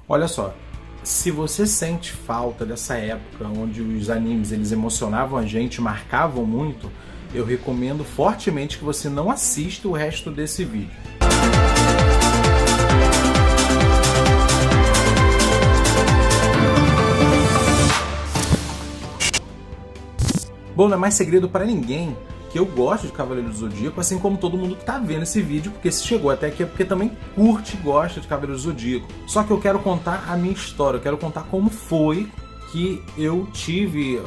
Olha só, se você sente falta dessa época onde os animes eles emocionavam a gente, marcavam muito, eu recomendo fortemente que você não assista o resto desse vídeo. Bom, não é mais segredo para ninguém que eu gosto de Cavaleiro do Zodíaco, assim como todo mundo que tá vendo esse vídeo, porque se chegou até aqui é porque também curte e gosta de Cavaleiro do Zodíaco. Só que eu quero contar a minha história, eu quero contar como foi que eu tive,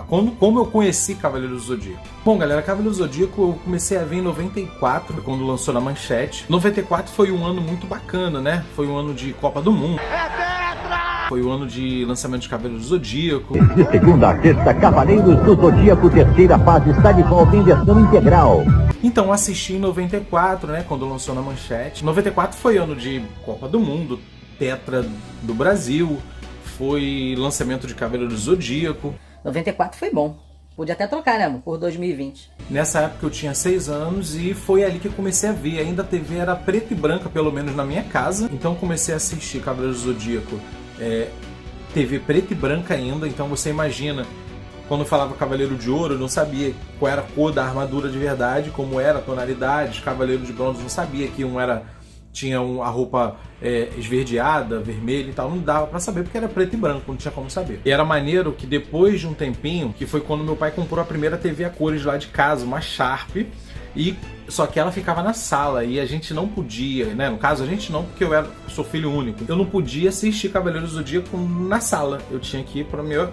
como eu conheci Cavaleiro do Zodíaco. Bom, galera, Cavaleiro do Zodíaco eu comecei a ver em 94, quando lançou na Manchete. 94 foi um ano muito bacana, né? Foi um ano de Copa do Mundo. Foi o ano de lançamento de Cavaleiro do Zodíaco. De segunda a sexta, Cavaleiros do Zodíaco, terceira fase, está de volta em versão integral. Então assisti em 94, né, quando lançou na Manchete. 94 foi ano de Copa do Mundo, Tetra do Brasil, foi lançamento de Cavaleiro do Zodíaco. 94 foi bom. Podia até trocar, né, amor? Por 2020. Nessa época eu tinha 6 anos e foi ali que eu comecei a ver. Ainda a TV era preta e branca, pelo menos na minha casa. Então comecei a assistir Cavaleiro do Zodíaco. TV preta e branca ainda, então você imagina, quando eu falava Cavaleiro de Ouro, eu não sabia qual era a cor da armadura de verdade, como era a tonalidade. Cavaleiro de Bronze, não sabia que tinha a roupa esverdeada, vermelha e tal, não dava pra saber porque era preto e branco, não tinha como saber. E era maneiro que depois de um tempinho, que foi quando meu pai comprou a primeira TV a cores lá de casa, uma Sharp, só que ela ficava na sala e a gente não podia, né? No caso, a gente não, porque eu sou filho único. Eu não podia assistir Cavaleiro do Zodíaco na sala. Eu tinha que ir pra minha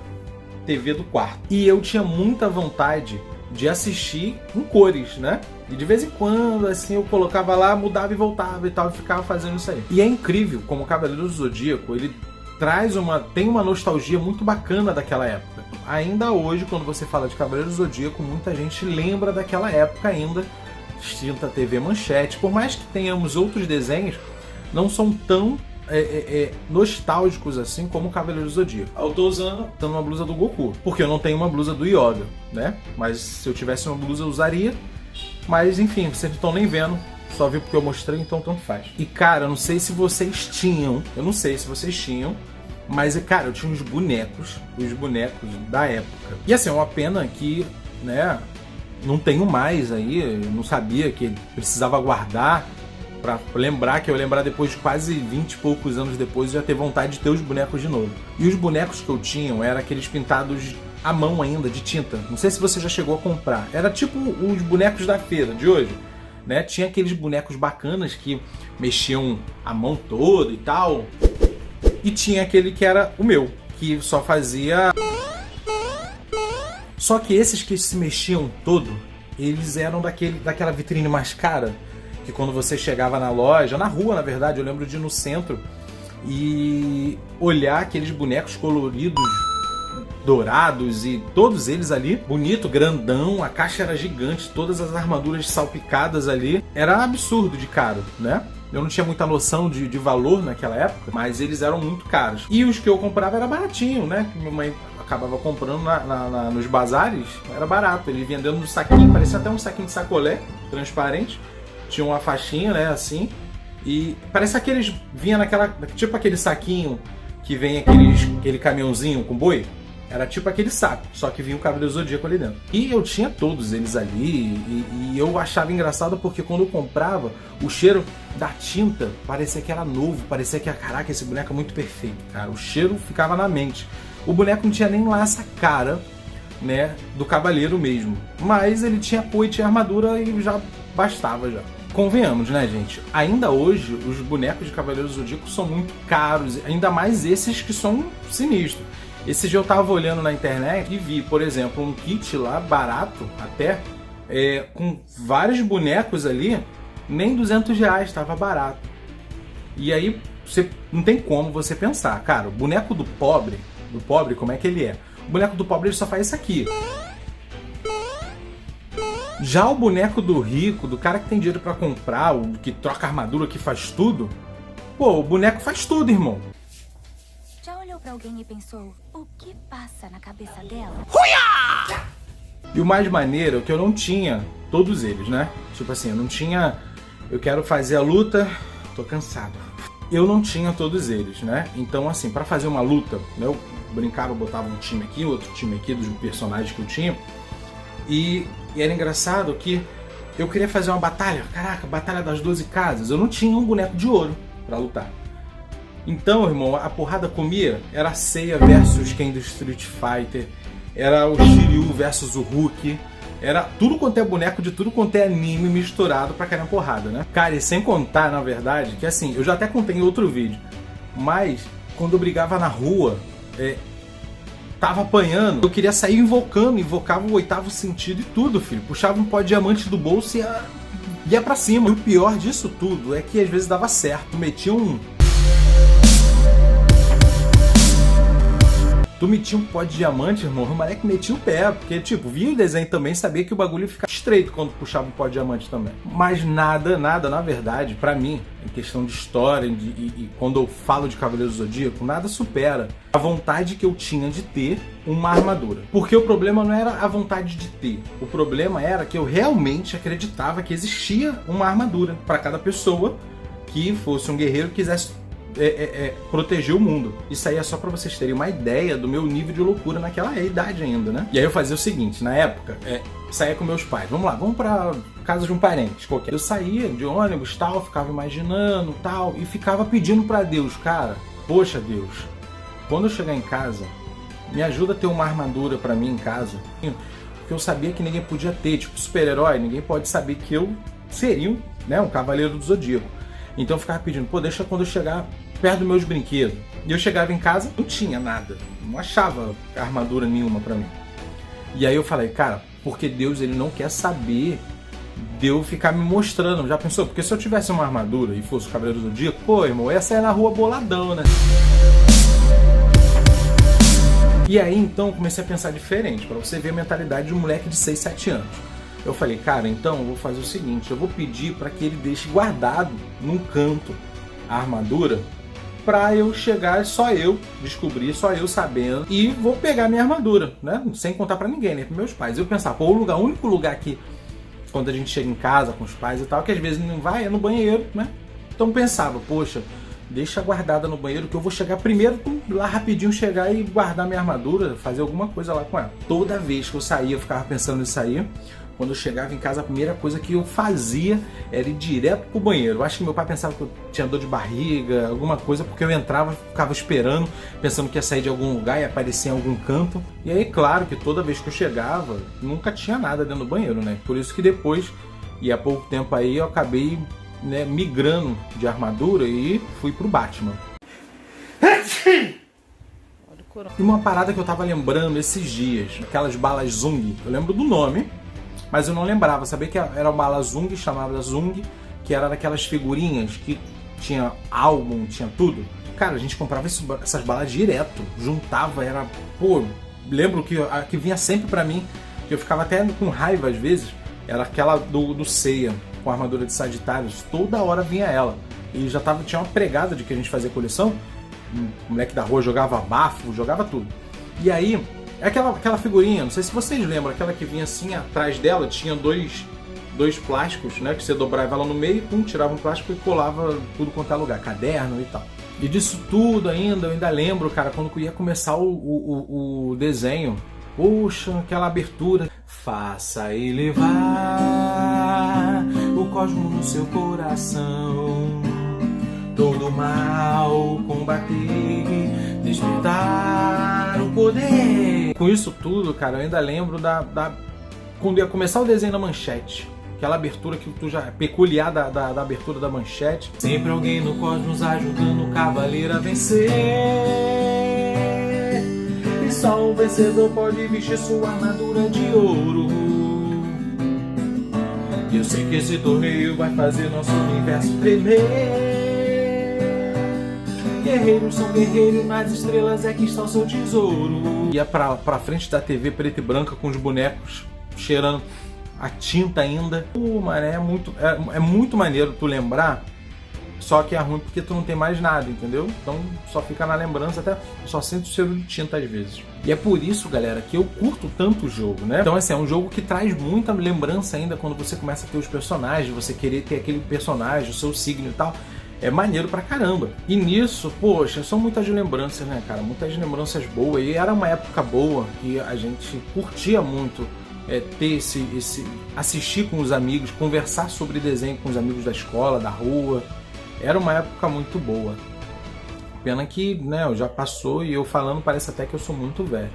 TV do quarto. E eu tinha muita vontade de assistir em cores, né? E de vez em quando, assim, eu colocava lá, mudava e voltava e tal, e ficava fazendo isso aí. E é incrível como o Cavaleiro do Zodíaco, ele tem uma nostalgia muito bacana daquela época. Ainda hoje, quando você fala de Cavaleiro do Zodíaco, muita gente lembra daquela época ainda, extinta TV Manchete. Por mais que tenhamos outros desenhos, não são tão nostálgicos assim como o Cavaleiro do Zodíaco. Eu tô usando uma blusa do Goku, porque eu não tenho uma blusa do Yoga, né? Mas se eu tivesse uma blusa eu usaria. Mas enfim, vocês não estão nem vendo, só vi porque eu mostrei, então tanto faz. E cara, eu não sei se vocês tinham, mas cara, eu tinha os bonecos da época. E assim, é uma pena que, né, não tenho mais aí, eu não sabia que precisava guardar pra lembrar, que eu lembrar depois de quase 20 e poucos anos depois, eu ia ter vontade de ter os bonecos de novo. E os bonecos que eu tinha eram aqueles pintados à mão ainda, de tinta. Não sei se você já chegou a comprar. Era tipo os bonecos da feira de hoje, né? Tinha aqueles bonecos bacanas que mexiam a mão toda e tal. E tinha aquele que era o meu, que só fazia... Só que esses que se mexiam todo, eles eram daquela vitrine mais cara, que quando você chegava na loja, na rua na verdade, eu lembro de ir no centro e olhar aqueles bonecos coloridos, dourados e todos eles ali, bonito, grandão, a caixa era gigante, todas as armaduras salpicadas ali, era absurdo de caro, né? Eu não tinha muita noção de valor naquela época, mas eles eram muito caros. E os que eu comprava era baratinho, né? Minha mãe acabava comprando nos bazares, era barato. Ele vendendo no saquinho, parecia até um saquinho de sacolé, transparente. Tinha uma faixinha, né, assim. E parece aqueles... Vinha tipo aquele saquinho que vem aquele caminhãozinho com boi. Era tipo aquele saco, só que vinha o Cavaleiro do Zodíaco ali dentro. E eu tinha todos eles ali, e eu achava engraçado porque quando eu comprava, o cheiro da tinta parecia que era novo, parecia que, caraca, esse boneco é muito perfeito, cara. O cheiro ficava na mente. O boneco não tinha nem lá essa cara, né, do cavaleiro mesmo. Mas ele tinha cor e tinha armadura e já bastava já. Convenhamos, né, gente? Ainda hoje, os bonecos de Cavaleiro do Zodíaco são muito caros, ainda mais esses que são sinistros. Esse dia eu tava olhando na internet e vi, por exemplo, um kit lá, barato até, com vários bonecos ali, nem R$200, tava barato. E aí, não tem como você pensar, cara, o boneco do pobre, como é que ele é? O boneco do pobre ele só faz isso aqui. Já o boneco do rico, do cara que tem dinheiro pra comprar, o que troca armadura, que faz tudo, pô, o boneco faz tudo, irmão. Já olhou pra alguém e pensou, o que passa na cabeça dela? Uia! E o mais maneiro é que eu não tinha todos eles, né? Tipo assim, eu não tinha... Eu quero fazer a luta, tô cansado. eu não tinha todos eles, né? Então, assim, pra fazer uma luta, né, eu brincava, eu botava um time aqui, outro time aqui dos personagens que eu tinha. E era engraçado que eu queria fazer uma batalha, caraca, batalha das 12 casas. Eu não tinha um boneco de ouro pra lutar. Então, irmão, a porrada comia, era a Seiya versus Ken do Street Fighter, era o Shiryu versus o Hulk, era tudo quanto é boneco de tudo quanto é anime misturado pra cair na porrada, né? Cara, e sem contar, na verdade, que assim, eu já até contei em outro vídeo, mas quando eu brigava na rua, tava apanhando, eu queria sair invocando, invocava o 8º sentido e tudo, filho. Puxava um pó de diamante do bolso e ia pra cima. E o pior disso tudo é que às vezes dava certo, Tu metia um pó de diamante, irmão, o moleque metia o pé, porque, tipo, via o desenho também, sabia que o bagulho ia ficar estreito quando puxava um pó de diamante também. Mas nada, na verdade, pra mim, em questão de história, e quando eu falo de Cavaleiro do Zodíaco, nada supera a vontade que eu tinha de ter uma armadura. Porque o problema não era a vontade de ter, o problema era que eu realmente acreditava que existia uma armadura pra cada pessoa que fosse um guerreiro que quisesse proteger o mundo. Isso aí é só pra vocês terem uma ideia do meu nível de loucura naquela idade ainda, né? E aí eu fazia o seguinte, na época, saía com meus pais, vamos pra casa de um parente qualquer. Eu saía de ônibus, tal, ficava imaginando, tal, e ficava pedindo pra Deus, cara, poxa Deus, quando eu chegar em casa, me ajuda a ter uma armadura pra mim em casa, porque eu sabia que ninguém podia ter, tipo super-herói, ninguém pode saber que eu seria um cavaleiro do Zodíaco. Então eu ficava pedindo, pô, deixa quando eu chegar perto dos meus brinquedos. E eu chegava em casa, não tinha nada. Não achava armadura nenhuma pra mim. E aí eu falei, cara, porque Deus ele não quer saber de eu ficar me mostrando. Já pensou? Porque se eu tivesse uma armadura e fosse o Cavaleiro do Zodíaco, pô, irmão, eu ia sair na rua boladão, né? E aí então eu comecei a pensar diferente, pra você ver a mentalidade de um moleque de 6, 7 anos. Eu falei, cara, então eu vou fazer o seguinte, eu vou pedir para que ele deixe guardado num canto a armadura pra eu chegar, só eu descobrir, só eu sabendo, e vou pegar minha armadura, né? Sem contar pra ninguém, né? Pros meus pais. Eu pensava, pô, o único lugar que, quando a gente chega em casa com os pais e tal, que às vezes não vai, é no banheiro, né? Então eu pensava, poxa, deixa guardada no banheiro que eu vou chegar primeiro, lá rapidinho chegar e guardar minha armadura, fazer alguma coisa lá com ela. Toda vez que eu saía, eu ficava pensando nisso aí. Quando eu chegava em casa, a primeira coisa que eu fazia era ir direto pro banheiro. Eu acho que meu pai pensava que eu tinha dor de barriga, alguma coisa, porque eu entrava, ficava esperando, pensando que ia sair de algum lugar e aparecer em algum canto. E aí, claro que toda vez que eu chegava, nunca tinha nada dentro do banheiro, né? Por isso que depois, e há pouco tempo aí, eu acabei, né, migrando de armadura e fui pro Batman. E uma parada que eu tava lembrando esses dias, aquelas balas Zung, eu lembro do nome, mas eu não lembrava, sabia que era uma bala Zung, chamava Zung, que era daquelas figurinhas que tinha álbum, tinha tudo. Cara, a gente comprava essas balas direto, juntava, era, pô, lembro que a que vinha sempre pra mim, que eu ficava até com raiva às vezes, era aquela do Seiya, com a armadura de Sagitários, toda hora vinha ela. E já tinha uma pregada de que a gente fazia coleção, o moleque da rua jogava bafo, jogava tudo. E aí, aquela figurinha, não sei se vocês lembram, aquela que vinha assim, atrás dela tinha dois plásticos, né, que você dobrava ela no meio, tirava um plástico e colava tudo quanto é lugar, caderno e tal. E disso tudo eu ainda lembro, cara, quando ia começar o desenho, poxa, aquela abertura. Faça elevar o cosmos no seu coração, todo mal combater, despertar o poder. Com isso tudo, cara, eu ainda lembro quando ia começar o desenho na manchete. Aquela abertura que tu já peculiar da abertura da manchete. Sempre alguém no cosmos ajudando o cavaleiro a vencer. E só um vencedor pode vestir sua armadura de ouro. E eu sei que esse torneio vai fazer nosso universo tremer. Guerreiros são guerreiros, nas estrelas é que está o seu tesouro. Ia pra frente da TV preta e branca com os bonecos cheirando a tinta ainda. Mano, é muito maneiro tu lembrar, só que é ruim porque tu não tem mais nada, entendeu? Então só fica na lembrança, até só sente o cheiro de tinta às vezes. E é por isso, galera, que eu curto tanto o jogo, né? Então assim, é um jogo que traz muita lembrança ainda quando você começa a ter os personagens, você querer ter aquele personagem, o seu signo e tal. é maneiro pra caramba. E nisso, poxa, são muitas lembranças, né, cara? Muitas lembranças boas. E era uma época boa que a gente curtia muito ter assistir com os amigos, conversar sobre desenho com os amigos da escola, da rua. Era uma época muito boa. Pena que, né, já passou e eu falando parece até que eu sou muito velho.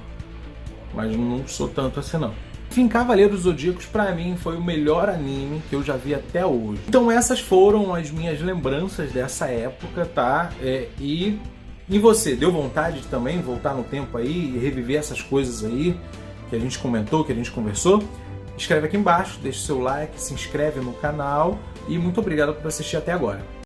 Mas não sou tanto assim, não. Enfim, Cavaleiros dos Zodíacos pra mim foi o melhor anime que eu já vi até hoje. Então essas foram as minhas lembranças dessa época, tá? E você, deu vontade de também voltar no tempo aí e reviver essas coisas aí que a gente comentou, que a gente conversou? Escreve aqui embaixo, deixa o seu like, se inscreve no canal e muito obrigado por assistir até agora.